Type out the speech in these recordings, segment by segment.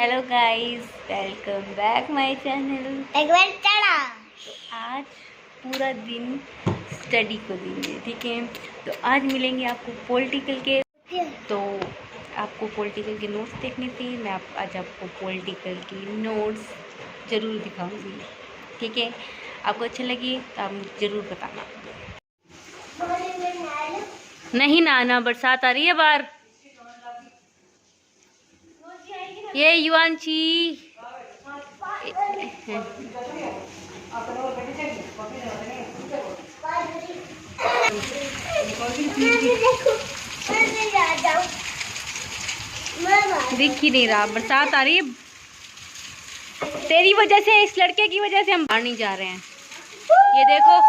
Hello guys, welcome back my channel. एक बार चढ़ा। आज पूरा दिन स्टडी को देंगे, ठीक है। तो आज मिलेंगे आपको पॉलिटिकल के, तो आपको पॉलिटिकल के नोट्स देखने थे। मैं आज आपको पॉलिटिकल की नोट्स ज़रूर दिखाऊंगी, ठीक है। आपको अच्छा लगे तो आप मुझे ज़रूर बताना। नहीं ना, बरसात आ रही है बाहर। ये युवांशी दिख ही नहीं रहा, बरसात आ रही है। तेरी वजह से, इस लड़के की वजह से हम बाहर नहीं जा रहे हैं। ये देखो,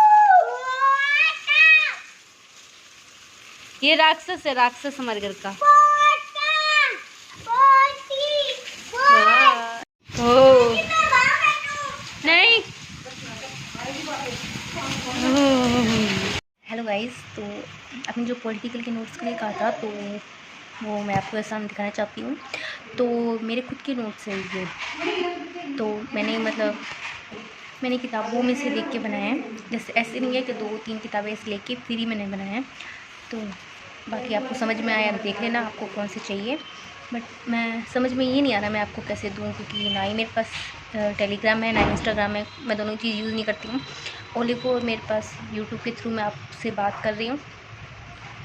ये राक्षस है, राक्षस हमारे घर का। ओ नहीं। हेलो गाइस, तो आपने जो पॉलिटिकल के नोट्स के लिए कहा था, तो वो मैं आपको ऐसा दिखाना चाहती हूँ। तो मेरे खुद के नोट्स हैं ये, तो मैंने किताबों में से देख के बनाए हैं। जैसे ऐसे नहीं है कि 2-3 किताबें ऐसे लेके फ्री मैंने बनाए हैं। तो बाकी आपको समझ में आया देख लेना आपको कौन से चाहिए। बट मैं समझ में ये नहीं आ रहा मैं आपको कैसे दूँ, क्योंकि ना ही मेरे पास टेलीग्राम है ना इंस्टाग्राम है। मैं दोनों चीज़ यूज़ नहीं करती हूँ। ओनली फॉर मेरे पास यूट्यूब के थ्रू मैं आपसे बात कर रही हूँ।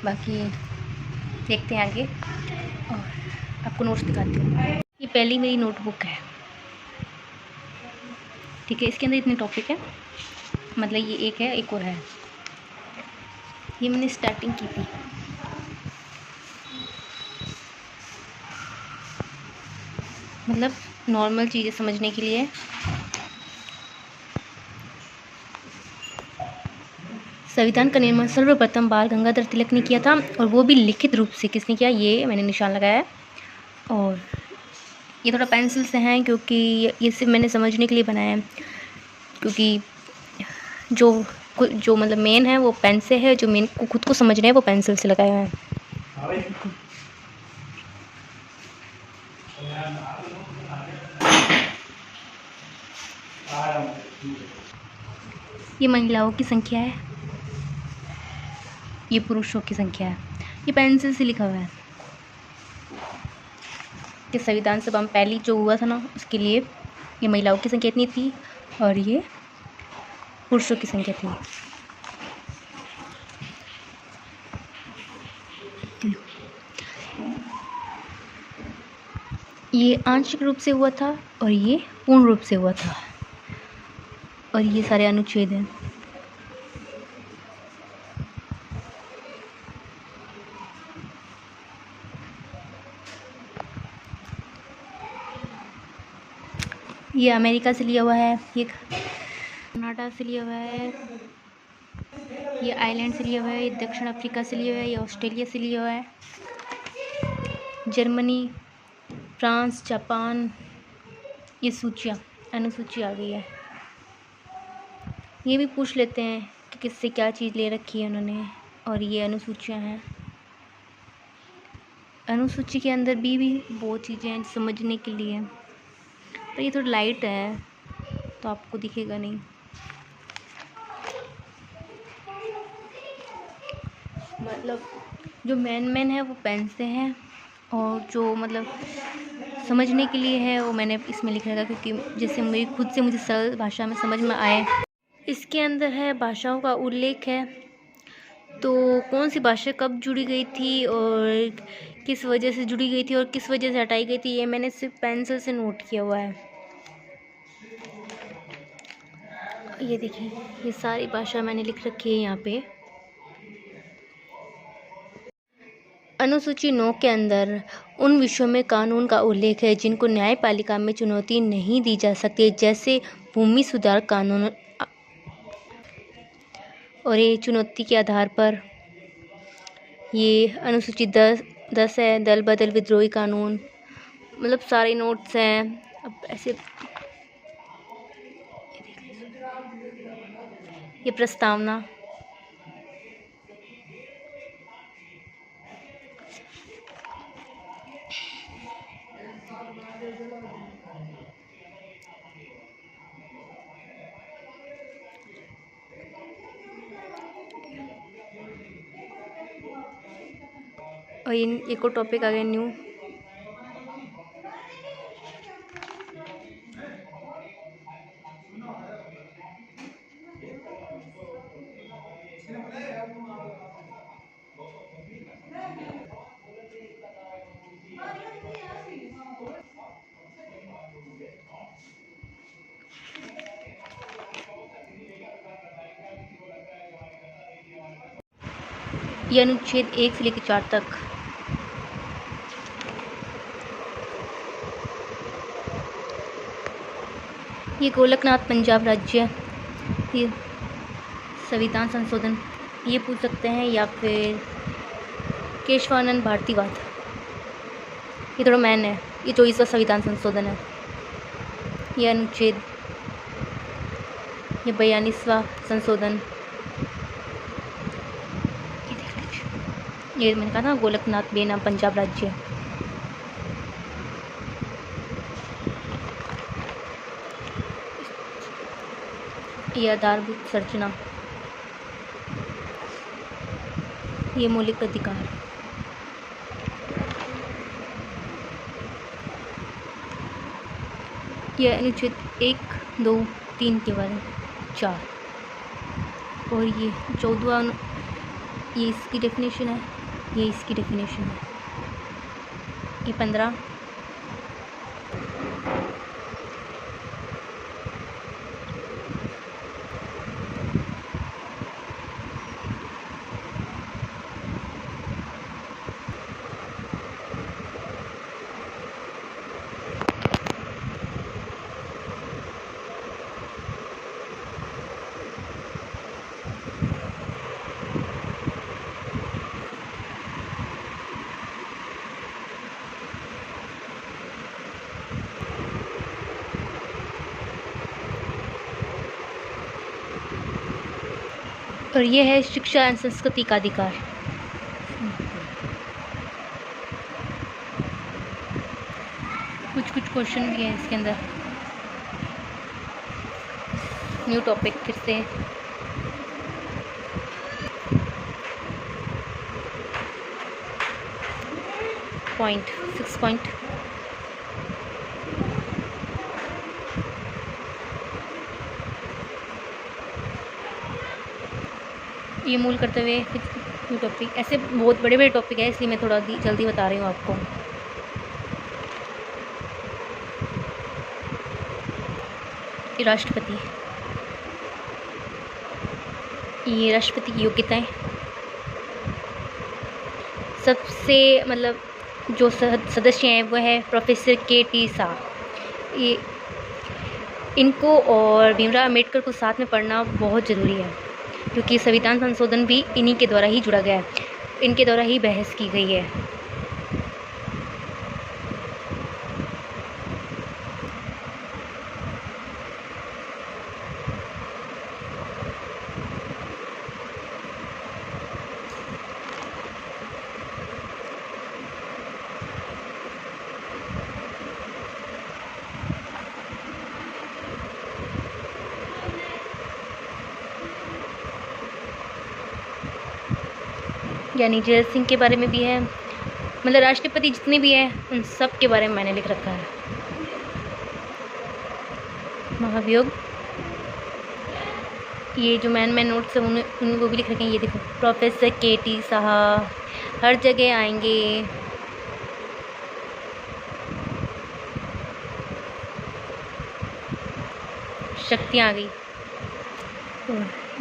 बाकी देखते हैं आगे और आपको नोट्स दिखाती हूँ। ये पहली मेरी नोटबुक है, ठीक है। इसके अंदर इतने टॉपिक है, मतलब ये एक है, एक और है। ये मैंने स्टार्टिंग की थी। मतलब नॉर्मल चीज़ें समझने के लिए। संविधान का निर्माण सर्वप्रथम बाल गंगाधर तिलक ने किया था, और वो भी लिखित रूप से। किसने किया, ये मैंने निशान लगाया है। और ये थोड़ा पेंसिल से हैं, क्योंकि ये सिर्फ मैंने समझने के लिए बनाया है। क्योंकि जो मतलब मेन है वो पेन से है, जो मेन को खुद को समझना है वो पेंसिल से लगाया है। ये महिलाओं की संख्या है, ये पुरुषों की संख्या है। ये पेंसिल से लिखा हुआ है कि संविधान सभा में पहली जो हुआ था ना, उसके लिए ये महिलाओं की संख्या इतनी थी और ये पुरुषों की संख्या थी। ये आंशिक रूप से हुआ था और ये पूर्ण रूप से हुआ था, और ये सारे अनुच्छेद हैं। ये अमेरिका से लिया हुआ है, ये कनाडा से लिया हुआ है, ये आयरलैंड से लिया हुआ है, ये दक्षिण अफ्रीका से लिया हुआ है, ये ऑस्ट्रेलिया से लिया हुआ है, जर्मनी, फ्रांस, जापान। ये सूचियाँ, अनुसूची आ गई है। ये भी पूछ लेते हैं कि किससे क्या चीज़ ले रखी है उन्होंने, और ये अनुसूचियाँ हैं। अनुसूची के अंदर भी बहुत चीज़ें हैं समझने के लिए, पर ये थोड़ा लाइट है तो आपको दिखेगा नहीं। मतलब जो मेन है वो पेन से है, और जो मतलब समझने के लिए है वो मैंने इसमें लिख रखा, क्योंकि जैसे मेरी खुद से मुझे सरल भाषा में समझ में आए। इसके अंदर है भाषाओं का उल्लेख है, तो कौन सी भाषा कब जुड़ी गई थी और किस वजह से जुड़ी गई थी और किस वजह से हटाई गई थी, ये मैंने सिर्फ पेंसिल से नोट किया हुआ है। ये देखिए, ये सारी भाषा मैंने लिख रखी है यहाँ पे। अनुसूची 9 के अंदर उन विषयों में कानून का उल्लेख है जिनको न्यायपालिका में चुनौती नहीं दी जा सकती, जैसे भूमि सुधार कानून। और ये चुनौती के आधार पर ये अनुसूची 10 है, दल बदल विद्रोही कानून। मतलब सारे नोट्स हैं। अब ऐसे ये प्रस्तावना, और ये एक और टॉपिक आ गया न्यू। ये अनुच्छेद 1 से लेकर 4 तक। ये गोलकनाथ पंजाब राज्य, ये संविधान संशोधन ये पूछ सकते हैं, या फिर केशवानंद भारतीवाद, ये थोड़ा मैन है। ये 24वां संविधान संशोधन है। ये अनुच्छेद, ये 42वां संशोधन। ये मैंने कहा था गोलकनाथ बेनाम पंजाब राज्य। ये आधारभूत संरचना, ये मौलिक अधिकार। यह अनुच्छेद 1, 2, 3 के बारे में 4। और ये 14वां, ये इसकी डेफिनेशन है, ये इसकी डेफिनेशन है। ये 15। और ये है शिक्षा एवं संस्कृति का अधिकार। कुछ क्वेश्चन भी है इसके अंदर। न्यू टॉपिक फिर से। Point 6 point. ये मूल कर्तव्य न्यू टॉपिक। ऐसे बहुत बड़े बड़े टॉपिक है, इसलिए मैं थोड़ा जल्दी बता रही हूँ आपको। ये राष्ट्रपति, ये राष्ट्रपति की योग्यताएं। सबसे मतलब जो सदस्य हैं वो है प्रोफेसर KT शाह। ये इनको और भीमराव अम्बेडकर को साथ में पढ़ना बहुत ज़रूरी है, क्योंकि संविधान संशोधन भी इन्हीं के द्वारा ही जुड़ा गया है, इनके द्वारा ही बहस की गई है। यानी जैल सिंह के बारे में भी है, मतलब राष्ट्रपति जितने भी हैं उन सब के बारे में मैंने लिख रखा है। महाभियोग, ये जो मैन नोट्स है उनको भी लिख रखे हैं। ये देखो प्रोफेसर KT शाह हर जगह आएंगे। शक्तियाँ आ गई।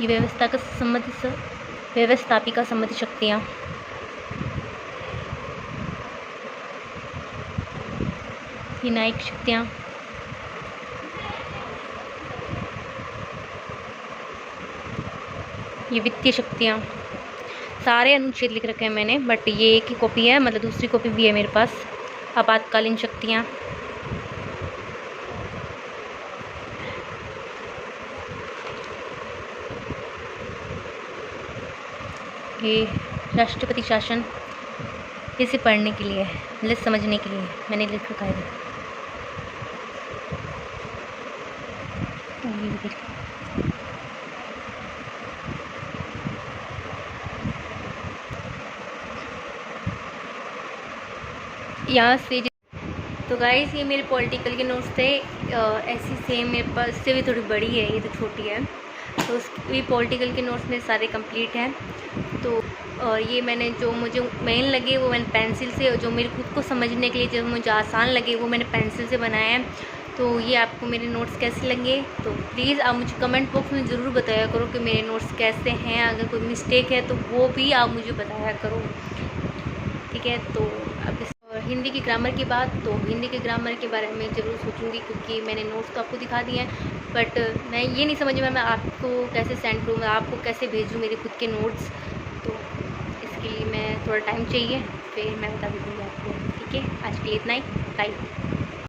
ये व्यवस्थापिका संबंधी शक्तियाँ। ये न्यायिक शक्तियाँ। ये वित्तीय शक्तियाँ। सारे अनुच्छेद लिख रखे हैं मैंने, बट ये एक ही कॉपी है, मतलब दूसरी कॉपी भी है मेरे पास। आपातकालीन शक्तियाँ। ये राष्ट्रपति शासन, इसे पढ़ने के लिए मतलब समझने के लिए मैंने लिख रखा है। ये भी देख। यहाँ से तो गाइस ये मेरे पॉलिटिकल के नोट्स थे। ऐसी सेम मेरे पास से भी थोड़ी बड़ी है, ये तो छोटी है। तो उसकी पॉलिटिकल के नोट्स मेरे सारे कंप्लीट हैं। तो ये मैंने जो मुझे मेन लगे वो मैंने पेंसिल से, जो मेरे खुद को समझने के लिए जो मुझे आसान लगे वो मैंने पेंसिल से बनाया है। तो ये आपको मेरे नोट्स कैसे लगे तो प्लीज़ आप मुझे कमेंट बॉक्स में ज़रूर बताया करो कि मेरे नोट्स कैसे हैं। अगर कोई मिस्टेक है तो वो भी आप मुझे बताया करो, ठीक है। तो अब हिंदी की ग्रामर की बात, तो हिंदी के ग्रामर के बारे में ज़रूर सोचूंगी, क्योंकि मैंने नोट्स तो आपको दिखा दिए हैं, बट मैं ये नहीं समझ में मैं आपको कैसे सेंड करूँ, मैं आपको कैसे भेजूँ मेरे खुद के नोट्स। तो इसके लिए मैं थोड़ा टाइम चाहिए, फिर मैं बता दूँगी आपको, ठीक है। आज के लिए इतना ही, बाय।